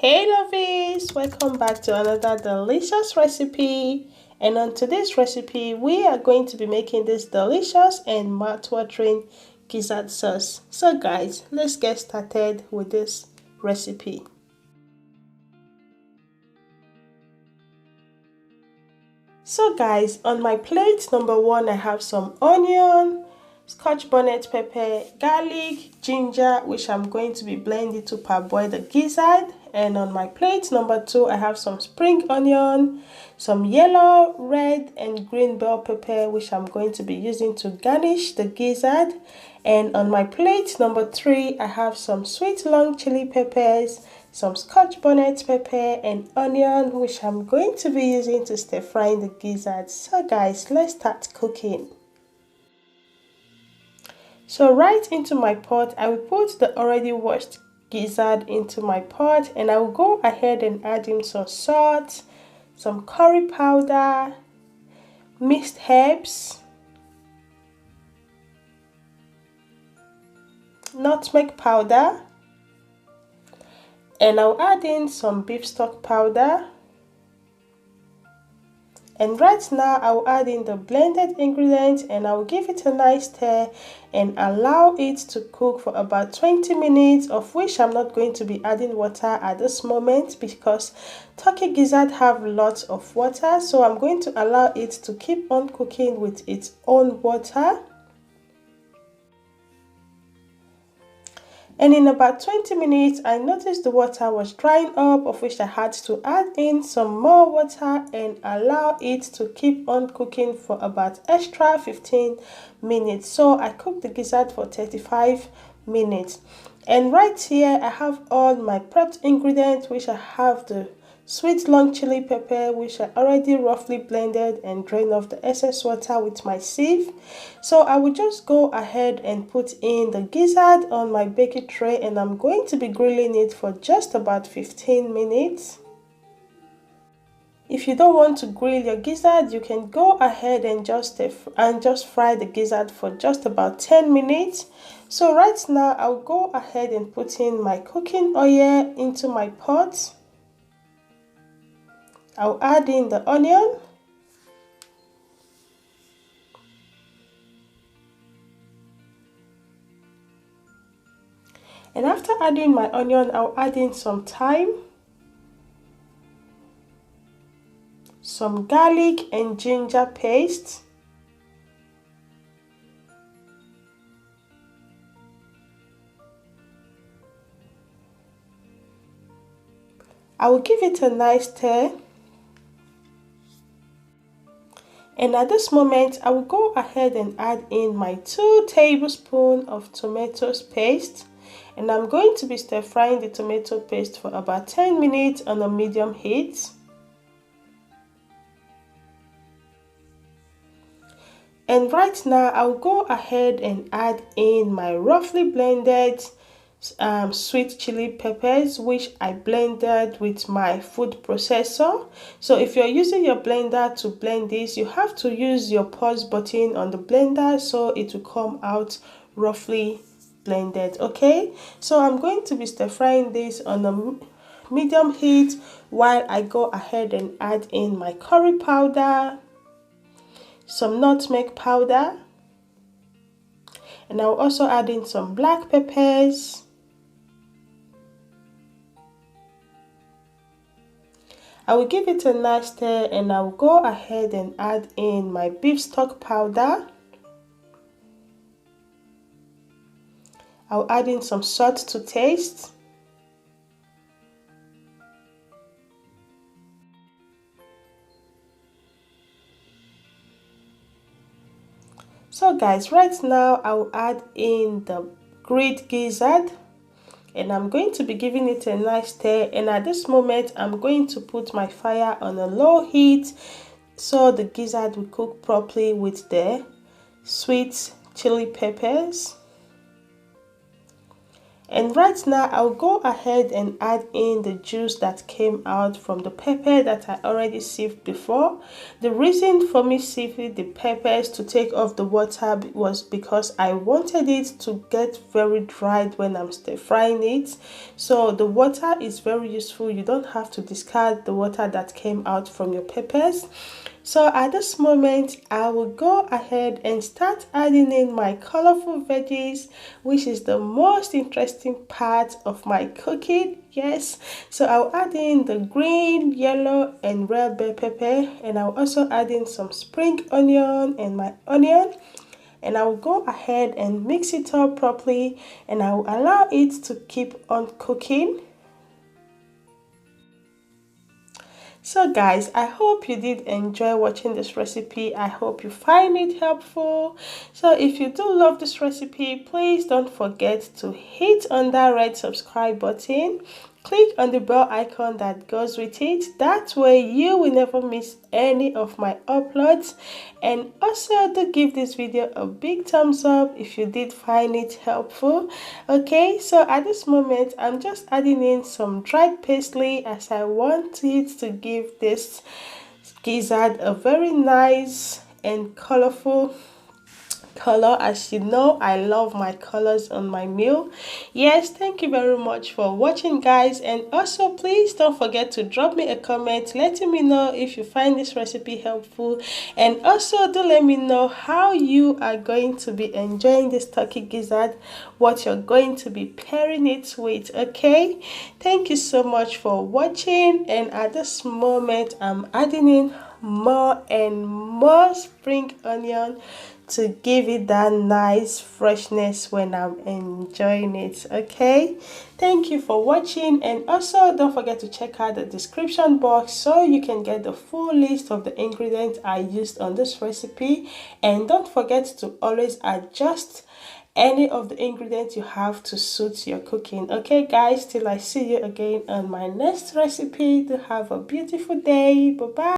Hey lovies, welcome back to another delicious recipe. And on today's recipe we are going to be making this delicious and mouth-watering gizzard sauce. So guys, let's get started with this recipe. So guys, on my plate number one I have some onion, scotch bonnet pepper, garlic, ginger, which I'm going to be blending to parboil the gizzard. And on my plate number two I have some spring onion, some yellow, red and green bell pepper, which I'm going to be using to garnish the gizzard. And on my plate number three I have some sweet long chili peppers, some scotch bonnet pepper and onion, which I'm going to be using to stir fry the gizzard. So guys, let's start cooking. So right into my pot, I will put the already washed gizzard into my pot, and I will go ahead and add in some salt, some curry powder, mixed herbs, nutmeg powder, and I'll add in some beef stock powder. And right now I'll add in the blended ingredients and I'll give it a nice stir and allow it to cook for about 20 minutes, of which I'm not going to be adding water at this moment because turkey gizzard have lots of water, so I'm going to allow it to keep on cooking with its own water. And in about 20 minutes, I noticed the water was drying up, of which I had to add in some more water and allow it to keep on cooking for about extra 15 minutes. So I cooked the gizzard for 35 minutes. And right here, I have all my prepped ingredients, which I have the sweet long chili pepper, which I already roughly blended and drained off the excess water with my sieve. So I will just go ahead and put in the gizzard on my baking tray, and I'm going to be grilling it for just about 15 minutes. If you don't want to grill your gizzard, you can go ahead and just fry the gizzard for just about 10 minutes. So right now I'll go ahead and put in my cooking oil into my pot. I'll add in the onion, and after adding my onion, I'll add in some thyme, some garlic and ginger paste, I will give it a nice stir. And at this moment, I will go ahead and add in my 2 tablespoons of tomato paste. And I'm going to be stir frying the tomato paste for about 10 minutes on a medium heat. And right now, I'll go ahead and add in my roughly blended sweet chili peppers, which I blended with my food processor. So if you're using your blender to blend this, you have to use your pause button on the blender so it will come out roughly blended. Okay, so I'm going to be stir frying this on a medium heat while I go ahead and add in my curry powder, some nutmeg powder, and I'll also add in some black peppers, I will give it a nice stir and I will go ahead and add in my beef stock powder. I'll add in some salt to taste. So guys, right now I'll add in the grilled gizzard. And I'm going to be giving it a nice stir, and at this moment I'm going to put my fire on a low heat so the gizzard will cook properly with the sweet chili peppers. And right now, I'll go ahead and add in the juice that came out from the pepper that I already sieved before. The reason for me sieving the peppers to take off the water was because I wanted it to get very dried when I'm stir frying it. So the water is very useful. You don't have to discard the water that came out from your peppers. So at this moment, I will go ahead and start adding in my colorful veggies, which is the most interesting part of my cooking. Yes, so I'll add in the green, yellow, and red bell pepper, and I'll also add in some spring onion and my onion. And I'll go ahead and mix it up properly, and I'll allow it to keep on cooking. So guys, I hope you did enjoy watching this recipe. I hope you find it helpful. So if you do love this recipe, please don't forget to hit on that red subscribe button. Click on the bell icon that goes with it. That way you will never miss any of my uploads. And also do give this video a big thumbs up if you did find it helpful. Okay, so at this moment I'm just adding in some dried paisley as I want it to give this gizzard a very nice and colorful color. As you know, I love my colors on my meal. Yes, thank you very much for watching, guys, and also please don't forget to drop me a comment letting me know if you find this recipe helpful, and also do let me know how you are going to be enjoying this turkey gizzard, what you're going to be pairing it with. Okay, thank you so much for watching, and at this moment I'm adding in more and more spring onion to give it that nice freshness when I'm enjoying it. Okay, thank you for watching, and also don't forget to check out the description box so you can get the full list of the ingredients I used on this recipe. And don't forget to always adjust any of the ingredients you have to suit your cooking. Okay guys, till I see you again on my next recipe, to have a beautiful day. Bye bye.